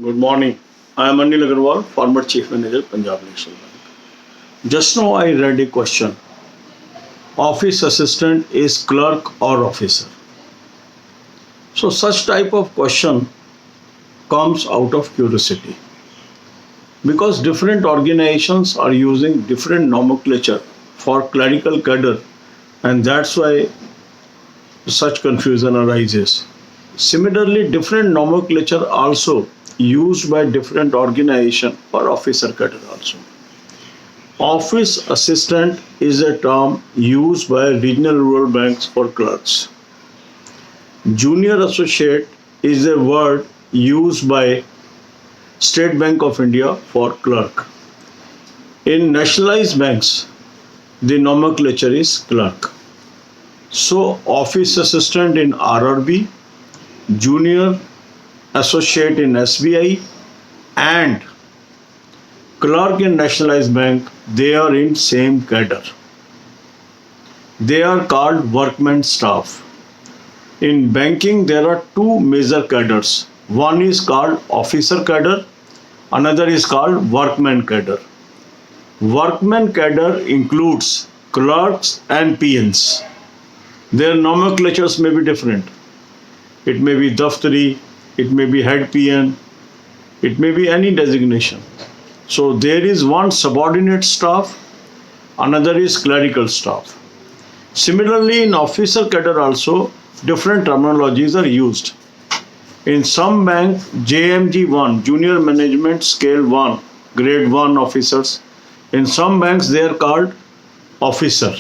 Good morning. I am Anil Agarwal, former Chief Manager, Punjab National Bank. Just now I read a question. Office assistant is clerk or officer? So such type of question comes out of curiosity because different organizations are using different nomenclature for clerical cadre, and that's why such confusion arises. Similarly, different nomenclature also used by different organization for officer cadre also. Office assistant is a term used by regional rural banks for clerks. Junior associate is a word used by State Bank of India for clerk. In nationalized banks, the nomenclature is clerk. So office assistant in RRB, junior associate in SBI, and clerk in nationalized bank, they are in same cadre. They are called workman staff. In banking, there are two major cadres. One is called officer cadre, another is called workman cadre. Workman cadre includes clerks and PNs. Their nomenclatures may be different. It may be daftari, it may be head PN, it may be any designation. So there is one subordinate staff, another is clerical staff. Similarly, in officer cadre also, different terminologies are used. In some bank, JMG1, Junior Management Scale 1, Grade 1 officers. In some banks, they are called officer.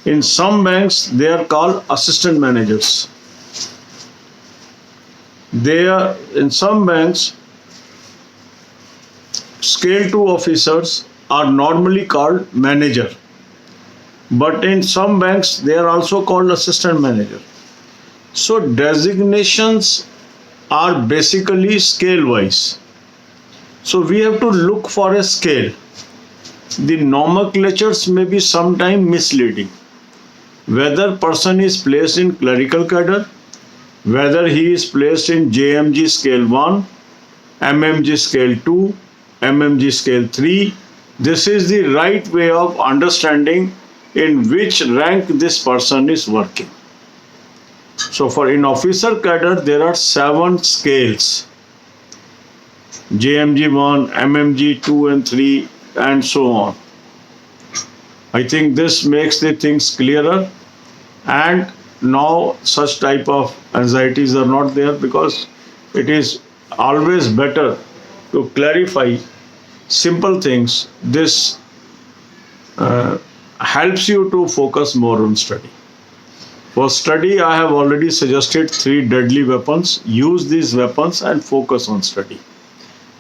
In some banks, they are called assistant managers. In some banks, Scale 2 officers are normally called manager. But in some banks, they are also called assistant manager. So designations are basically scale wise. So we have to look for a scale. The nomenclatures may be sometimes misleading. Whether person is placed in clerical cadre, whether he is placed in JMG scale 1, MMG scale 2, MMG scale 3, this is the right way of understanding in which rank this person is working. So for in officer cadre, there are 7 scales. JMG 1, MMG 2 and 3 and so on. I think this makes the things clearer, and now such type of anxieties are not there because it is always better to clarify simple things. This helps you to focus more on study. For study, I have already suggested 3 deadly weapons. Use these weapons and focus on study.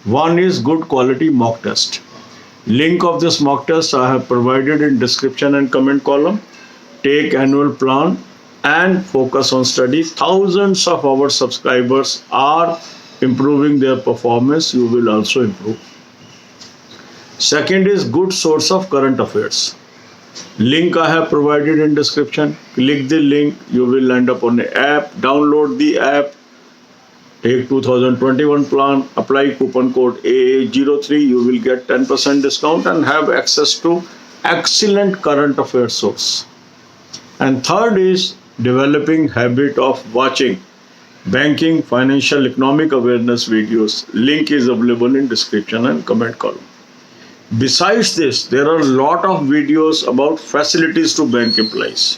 One is good quality mock test. Link of this mock test I have provided in description and comment column. Take annual plan and focus on study. Thousands of our subscribers are improving their performance. You will also improve. Second is good source of current affairs. Link I have provided in description. Click the link. You will end up on an app. Download the app. Take 2021 plan. Apply coupon code AA03. You will get 10% discount and have access to excellent current affairs source. And third is developing habit of watching banking, financial, economic awareness videos. Link is available in description and comment column. Besides this, there are a lot of videos about facilities to bank employees.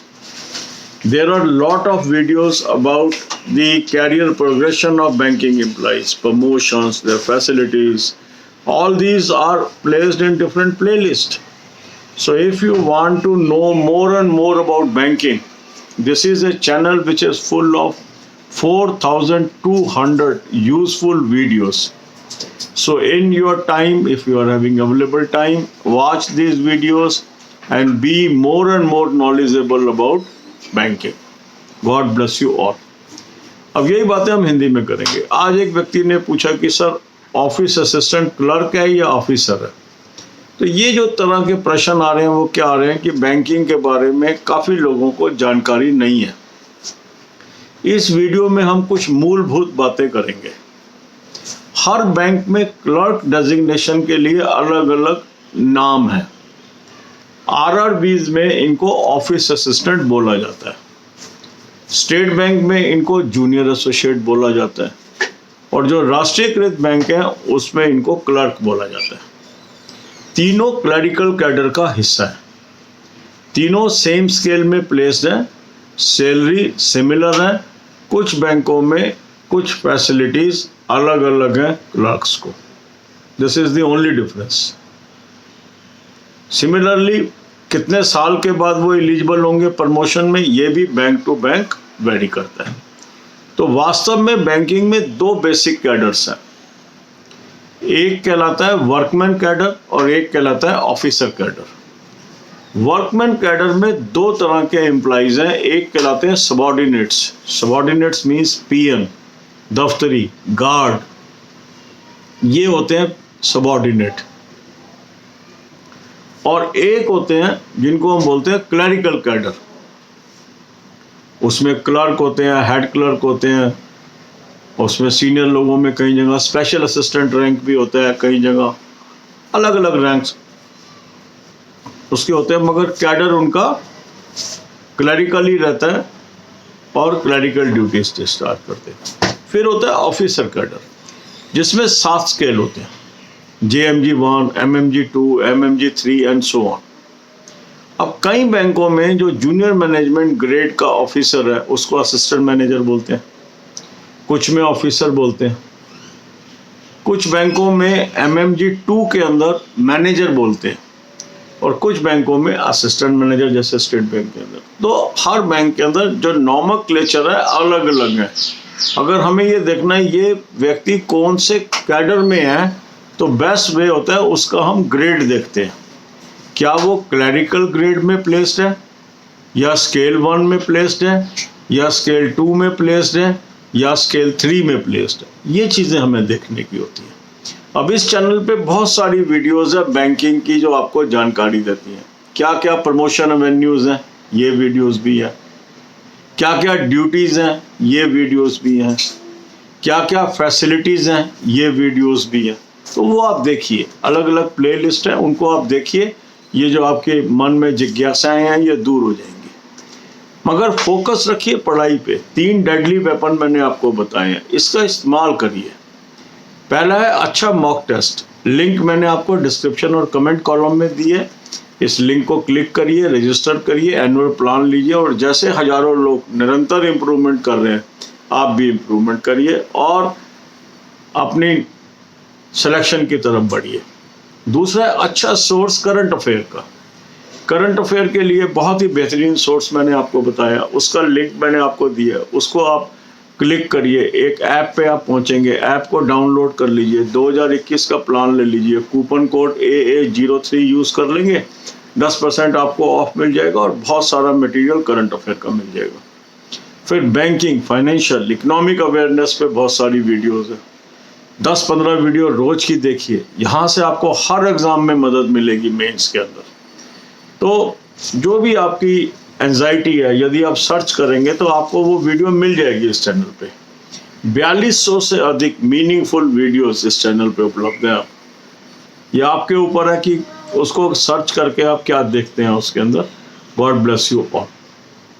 There are a lot of videos about the career progression of banking employees, promotions, their facilities. All these are placed in different playlists. So if you want to know more and more about banking, this is a channel which is full of 4,200 useful videos. So in your time, if you are having available time, watch these videos and be more and more knowledgeable about banking. God bless you all. अब यही बातें हम हिंदी में करेंगे. आज एक व्यक्ति ने पूछा कि सर ऑफिस असिस्टेंट क्लर्क है या ऑफिसर है. तो ये जो तरह के प्रश्न आ रहे हैं वो क्या आ रहे हैं कि बैंकिंग के बारे में काफ़ी लोगों को जानकारी नहीं है. इस वीडियो में हम कुछ मूलभूत बातें करेंगे. हर बैंक में क्लर्क डेजिग्नेशन के लिए अलग अलग नाम है। आरआरबीज में इनको ऑफिस असिस्टेंट बोला जाता है, स्टेट बैंक में इनको जूनियर एसोसिएट बोला जाता है, और जो राष्ट्रीयकृत बैंक है उसमें इनको क्लर्क बोला जाता है। तीनों क्लरिकल कैडर का हिस्सा है, तीनों सेम स्केल में प्लेस्ड है, सैलरी सिमिलर है, कुछ बैंकों में कुछ फैसिलिटीज अलग अलग हैं क्लर्क्स को। This is the only difference. Similarly कितने साल के बाद वो एलिजिबल होंगे प्रमोशन में, ये भी बैंक टू बैंक वेरी करता है। तो वास्तव में बैंकिंग में दो बेसिक कैडर्स हैं, एक कहलाता है वर्कमैन कैडर और एक कहलाता है ऑफिसर कैडर। वर्कमैन कैडर में दो तरह के एम्प्लॉइज हैं, एक कहलाते हैं सबॉर्डिनेट्स। सबॉर्डिनेट्स मीन्स पीएन, दफ्तरी, गार्ड, ये होते हैं सबॉर्डिनेट। और एक होते हैं जिनको हम बोलते हैं क्लरिकल कैडर, उसमें क्लर्क होते हैं, हेड क्लर्क होते हैं, उसमें सीनियर लोगों में कई जगह स्पेशल असिस्टेंट रैंक भी होता है, कई जगह अलग अलग रैंक्स उसके होते हैं, मगर कैडर उनका क्लरिकल ही रहता है और क्लरिकल ड्यूटीज स्टार्ट करते हैं। फिर होता है ऑफिसर कैडर, जिसमें 7 स्केल होते हैं, JMG1, MMG2, MMG3 and so on. अब कई बैंकों में जो जूनियर मैनेजमेंट ग्रेड का ऑफिसर है उसको असिस्टेंट मैनेजर बोलते हैं, कुछ में ऑफिसर बोलते हैं, कुछ बैंकों में MMG2 के अंदर मैनेजर बोलते हैं, और कुछ बैंकों में असिस्टेंट मैनेजर, जैसे स्टेट बैंक के अंदर। तो हर बैंक के अंदर जो नॉमेनक्लेचर है अलग अलग है। अगर हमें ये देखना है ये व्यक्ति कौन से कैडर में है, तो बेस्ट वे होता है उसका हम ग्रेड देखते हैं, क्या वो क्लरिकल ग्रेड में प्लेस्ड है, या स्केल 1 में प्लेस्ड है, या स्केल 2 में प्लेस्ड है, या स्केल 3 में प्लेस्ड है। ये चीज़ें हमें देखने की होती हैं। अब इस चैनल पे बहुत सारी वीडियोस है बैंकिंग की जो आपको जानकारी देती हैं, क्या क्या प्रमोशन एवेन्यूज हैं, ये वीडियोस भी है, क्या क्या ड्यूटीज़ हैं, ये वीडियोस भी हैं, क्या क्या फैसिलिटीज़ हैं, ये वीडियोस भी हैं। तो वो आप देखिए, अलग अलग प्लेलिस्ट है, उनको आप देखिए, ये जो आपके मन में जिज्ञासाएं हैं ये दूर हो जाएंगी। मगर फोकस रखिए पढ़ाई पे। 3 डेडली वेपन मैंने आपको बताए हैं, इसका इस्तेमाल करिए। पहला है अच्छा मॉक टेस्ट, लिंक मैंने आपको डिस्क्रिप्शन और कमेंट कॉलम में दी है, इस लिंक को क्लिक करिए, रजिस्टर करिए, एनुअल प्लान लीजिए, और जैसे हजारों लोग निरंतर इम्प्रूवमेंट कर रहे हैं आप भी इम्प्रूवमेंट करिए और अपनी सिलेक्शन की तरफ बढ़िए। दूसरा है अच्छा सोर्स करंट अफेयर का। करंट अफेयर के लिए बहुत ही बेहतरीन सोर्स मैंने आपको बताया, उसका लिंक मैंने आपको दिया, उसको आप क्लिक करिए, एक ऐप पे आप पहुंचेंगे, ऐप को डाउनलोड कर लीजिए, 2021 का प्लान ले लीजिए, कूपन कोड AA03 यूज़ कर लेंगे, 10% आपको ऑफ मिल जाएगा और बहुत सारा मटेरियल करंट अफेयर का मिल जाएगा। फिर बैंकिंग, फाइनेंशियल, इकोनॉमिक अवेयरनेस पे बहुत सारी वीडियोज़ है, 10-15 वीडियो रोज की देखिए, यहाँ से आपको हर एग्ज़ाम में मदद मिलेगी मेंस के अंदर। तो जो भी आपकी एंजाइटी है, यदि आप सर्च करेंगे तो आपको वो वीडियो मिल जाएगी इस चैनल पे। 4200 से अधिक मीनिंगफुल वीडियोस इस चैनल पे उपलब्ध है। ये आपके ऊपर है कि उसको सर्च करके आप क्या देखते हैं उसके अंदर। God bless you all.